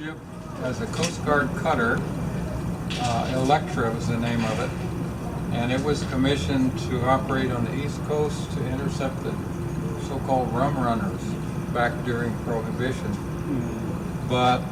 ship as a Coast Guard cutter. Electra was the name of it. And it was commissioned to operate on the East Coast to intercept the so-called rum runners back during Prohibition. But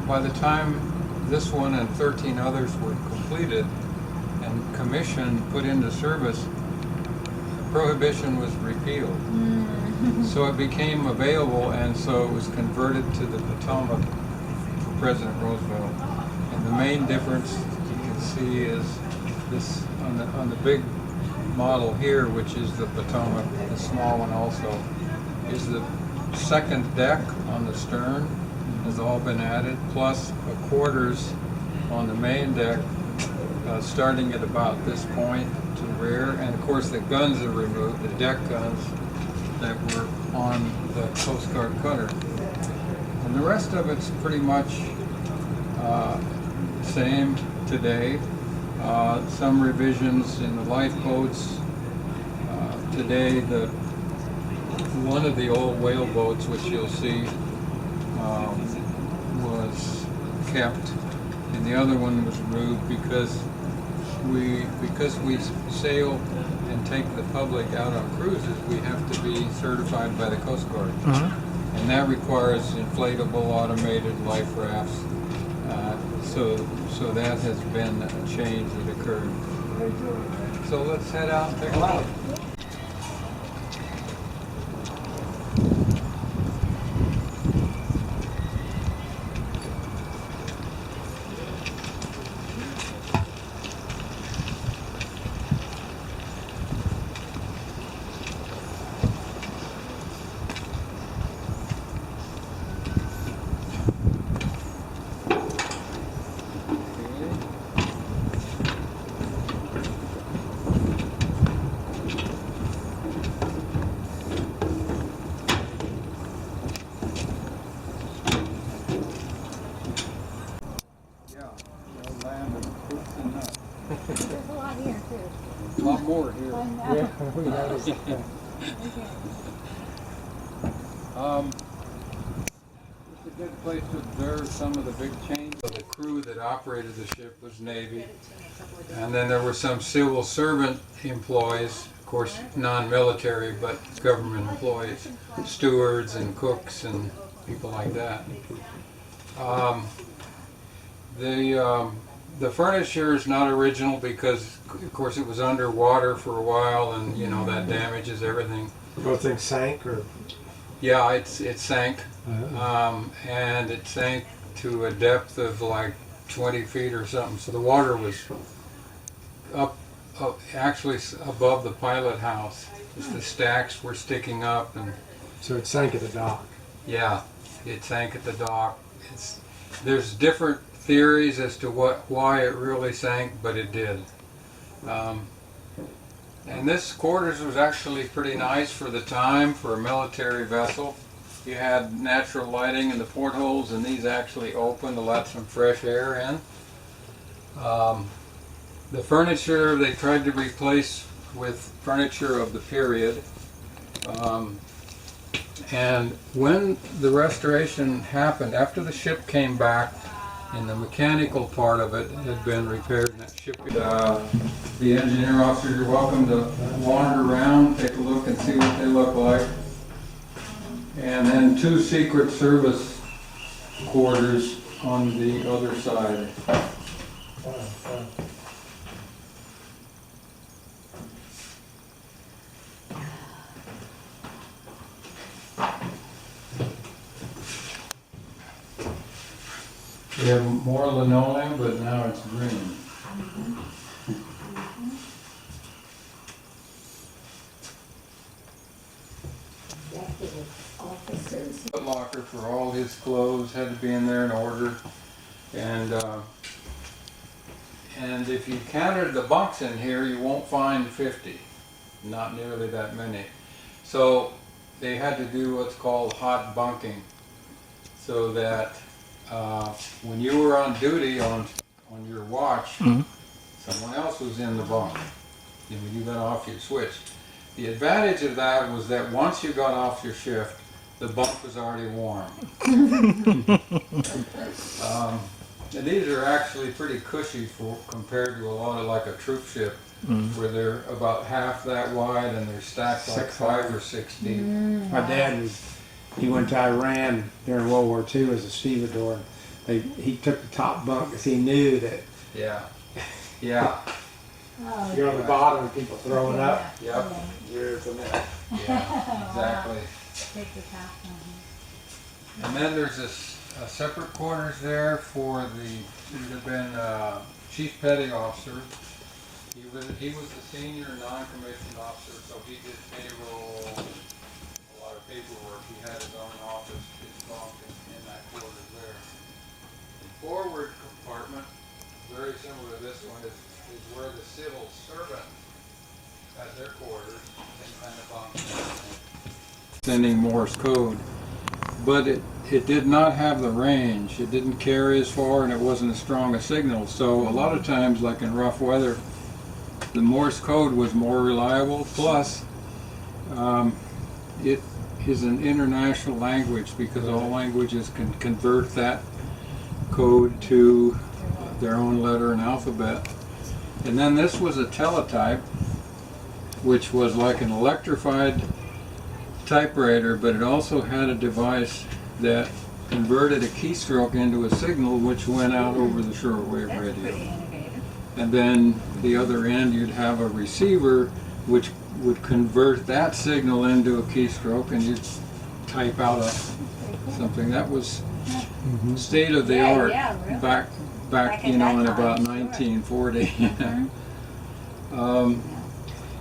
by the time this one and 13 others were completed and commissioned, put into service, Prohibition was repealed. So it became available, and so it was converted to the Potomac for President Roosevelt. And the main difference you can see is this on the big model here, which is the Potomac, the small one also, is the second deck on the stern has all been added, plus a quarters on the main deck, starting at about this point to the rear, and of course the guns are removed, the deck guns that were on the Coast Guard cutter. And the rest of it's pretty much same today. Some revisions in the lifeboats. Today, one of the old whale boats, which you'll see, was kept, and the other one was removed because we sail and take the public out on cruises. We have to be certified by the Coast Guard, and that requires inflatable, automated life rafts. So that has been a change that occurred. So let's head out and take a look. There's a lot here too. A lot more here. Yeah, we noticed. It's a good place to observe some of the big changes. The crew that operated the ship was Navy, and then there were some civil servant employees, of course non-military, but government employees, stewards and cooks and people like that. The furniture is not original because, of course, it was underwater for a while, and you know that damages everything. Both things sank, or? Yeah, it sank, and it sank to a depth of like 20 feet or something. So the water was up actually above the pilot house. Just the stacks were sticking up, and So it sank at the dock. yeah, it sank at the dock. There's different theories as to why it really sank, but it did. And this quarters was actually pretty nice for the time for a military vessel. You had natural lighting in the portholes, and these actually opened to let some fresh air in. The furniture they tried to replace with furniture of the period. And when the restoration happened, after the ship came back, and the mechanical part of it had been repaired in that ship. The engineer officers are welcome to wander around, take a look and see what they look like. And then two Secret Service quarters on the other side. We have more linoleum, but now it's green. Foot locker for all his clothes had to be in there in order, and if you counted the bunks in here, you won't find 50, not nearly that many. So they had to do what's called hot bunking, so that when you were on duty on your watch, someone else was in the bunk. And when you got off, you switched. The advantage of that was that once you got off your shift, the bunk was already warm. And these are actually pretty cushy compared to a lot of like a troop ship, where they're about half that wide and they're stacked like 5 or 6 deep. My dad he went to Iran during World War II as a stevedore. He took the top bunk because he knew that. Yeah. Yeah. Oh, You're on the bottom and people throwing up. Yep. You're the middle. Yeah. Exactly. take the top one. And then there's separate quarters there for would have been Chief Petty Officer. He was the senior non-commissioned officer, so he did payroll, a lot of paperwork. He had his own office, his bunk in that quarters there. The forward compartment, very similar to this one, is where the civil servant had their quarters and the bunk. Sending Morse code, but it did not have the range. It didn't carry as far, and it wasn't as strong a signal. So a lot of times, like in rough weather, the Morse code was more reliable. Plus, it is an international language because all languages can convert that code to their own letter and alphabet. And then this was a teletype, which was like an electrified typewriter, but it also had a device that converted a keystroke into a signal which went out over the shortwave radio. And then the other end you'd have a receiver which would convert that signal into a keystroke, and you'd type out something. That was state of the art really. back in about 1940.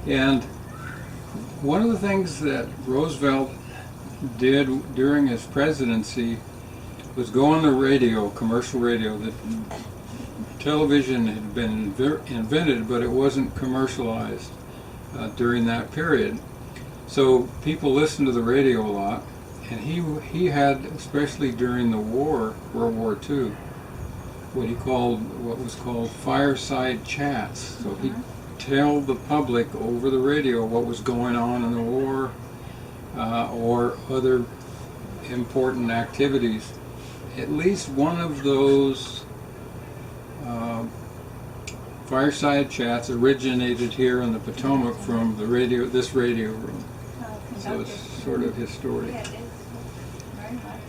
And one of the things that Roosevelt did during his presidency was go on the radio, commercial radio. That television had been invented, but it wasn't commercialized during that period. So people listened to the radio a lot, and he had, especially during the war, World War II, what was called fireside chats. So he'd tell the public over the radio what was going on in the war or other important activities. At least one of those fireside chats originated here in the Potomac from this radio room. So it's sort of historic. Yeah, it is. Very much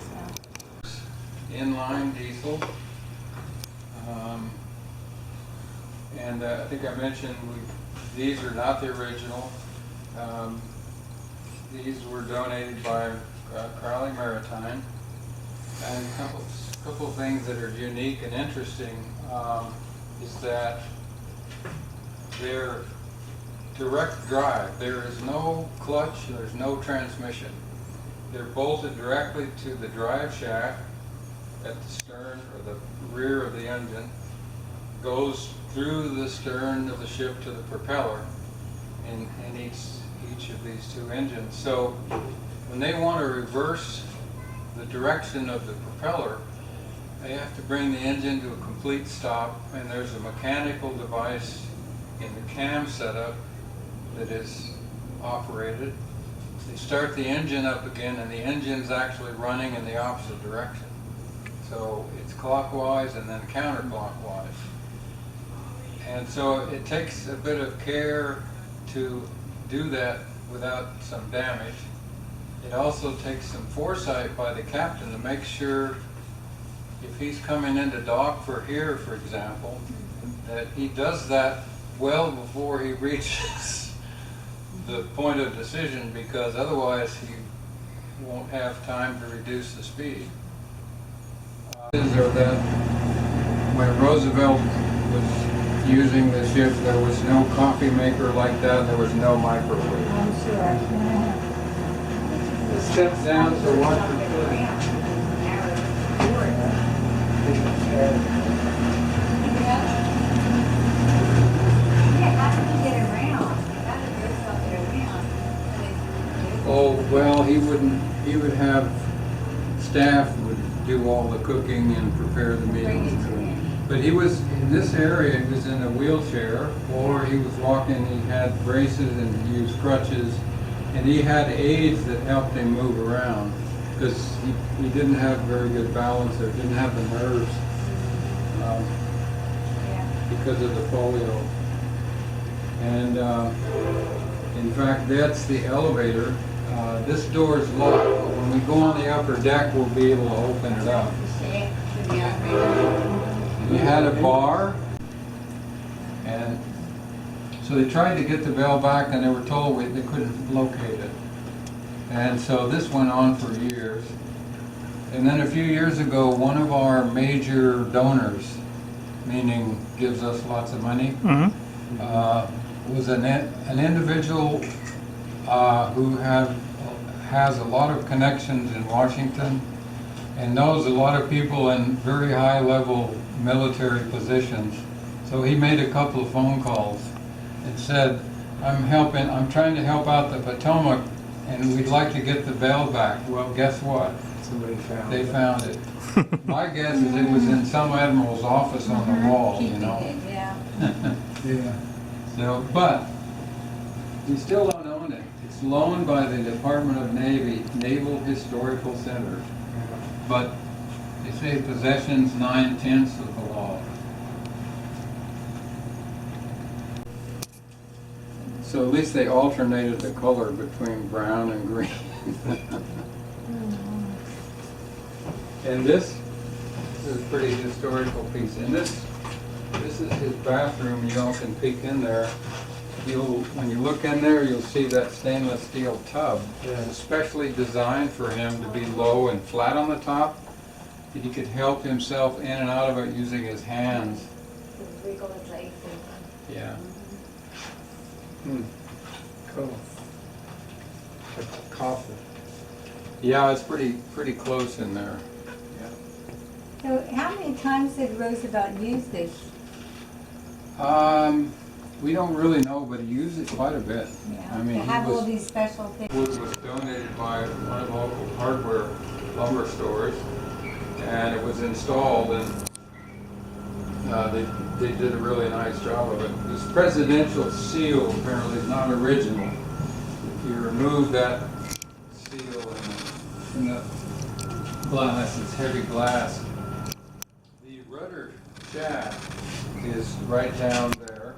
so. Inline diesel. And I think I mentioned these are not the original. These were donated by Crowley Maritime. And a couple of things that are unique and interesting is that they're direct drive. There is no clutch, there's no transmission. They're bolted directly to the drive shaft at the stern or the rear of the engine, goes through the stern of the ship to the propeller in each of these two engines. So when they want to reverse the direction of the propeller, they have to bring the engine to a complete stop, and there's a mechanical device in the cam setup that is operated. They start the engine up again, and the engine's actually running in the opposite direction. So it's clockwise and then counterclockwise. And so it takes a bit of care to do that without some damage. It also takes some foresight by the captain to make sure if he's coming into dock for here, for example, that he does that well before he reaches the point of decision, because otherwise he won't have time to reduce the speed. That when Roosevelt was using the ship, there was no coffee maker like that, there was no microwave. I'm sure. Step down to watch the food. Oh, well, he would have staff would do all the cooking and prepare the meals. But he was, in this area, he was in a wheelchair, or he was walking, he had braces and he used crutches, and he had aides that helped him move around. because he didn't have very good balance or didn't have the nerves Yeah. because of the polio. And in fact, that's the elevator. This door is locked, but when we go on the upper deck, we'll be able to open it up. See, should be on right We had a bar, and so they tried to get the bell back, and they were told they couldn't locate it. And so this went on for years. And then a few years ago, one of our major donors, meaning gives us lots of money, was an individual who has a lot of connections in Washington and knows a lot of people in very high level military positions. So he made a couple of phone calls and said, I'm trying to help out the Potomac and we'd like to get the bell back. Well, guess what? Somebody found They it. found it. My guess is it was in some admiral's office on the wall, you Keeping know. it, yeah. Yeah. So, but we still don't own it. It's loaned by the Department of Navy, Naval Historical Center. But they say possession's 9/10 of the law. So at least they alternated the color between brown and green. And this is a pretty historical piece. And this is his bathroom. You all can peek in there. When you look in there, you'll see that stainless steel tub. It's especially designed for him to be low and flat on the top. He could help himself in and out of it using his hands. Wiggle his legs. Yeah. Cool. Coffee. Yeah, it's pretty close in there. So how many times did Roosevelt use this? We don't really know, but he used it quite a bit. Yeah, I mean, to have all these special things. wood was donated by one of the local hardware lumber stores, and it was installed, and they did a really nice job of it. This presidential seal apparently is not original. If you remove that seal in the glass, it's heavy glass. The rudder shaft is right down there.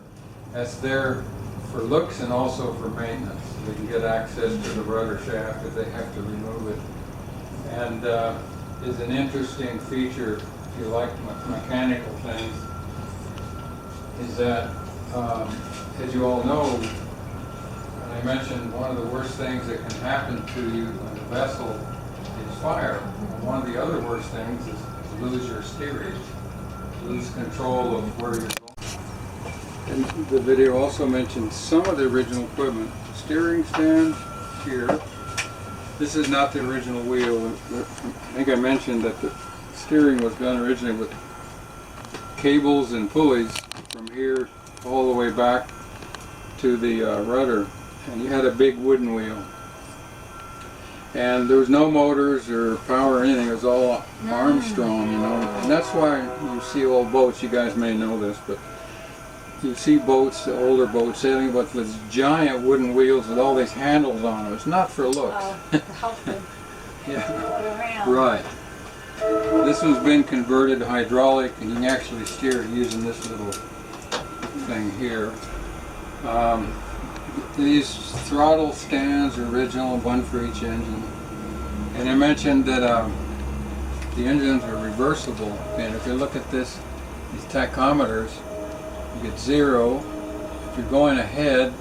That's there for looks and also for maintenance. They can get access to the rudder shaft if they have to remove it. And is an interesting feature, if you like mechanical things, is that, as you all know, and I mentioned one of the worst things that can happen to you on a vessel is fire. And one of the other worst things is to lose your steerage, lose control of where you're going. And the video also mentioned some of the original equipment. Steering stand here. This is not the original wheel. I think I mentioned that the steering was done originally with cables and pulleys from here all the way back to the rudder. And you had a big wooden wheel. And there was no motors or power or anything. It was all Armstrong, you know. And that's why you see old boats. You guys may know this, but you see boats, the older boats, sailing with these giant wooden wheels with all these handles on them. It's not for looks. Oh, to help them Yeah. roll around. Right. This one's been converted to hydraulic, and you can actually steer it using this little thing here. These throttle stands are original, one for each engine. And I mentioned that the engines are reversible. And if you look at this, these tachometers, you get 0 if you're going ahead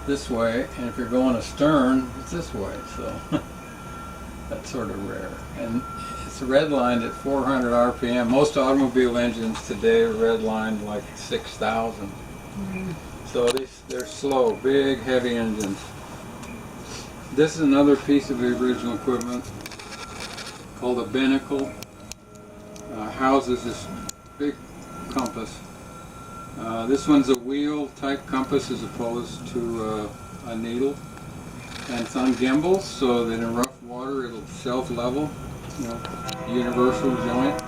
this way, and if you're going astern, it's this way. So that's sort of rare. And it's redlined at 400 RPM. Most automobile engines today are redlined like 6,000. So they're slow, big, heavy engines. This is another piece of the original equipment called a binnacle. Houses this big compass. This one's a wheel type compass as opposed to a needle. And it's on gimbals, so that in rough water it'll self-level, you know, universal joint.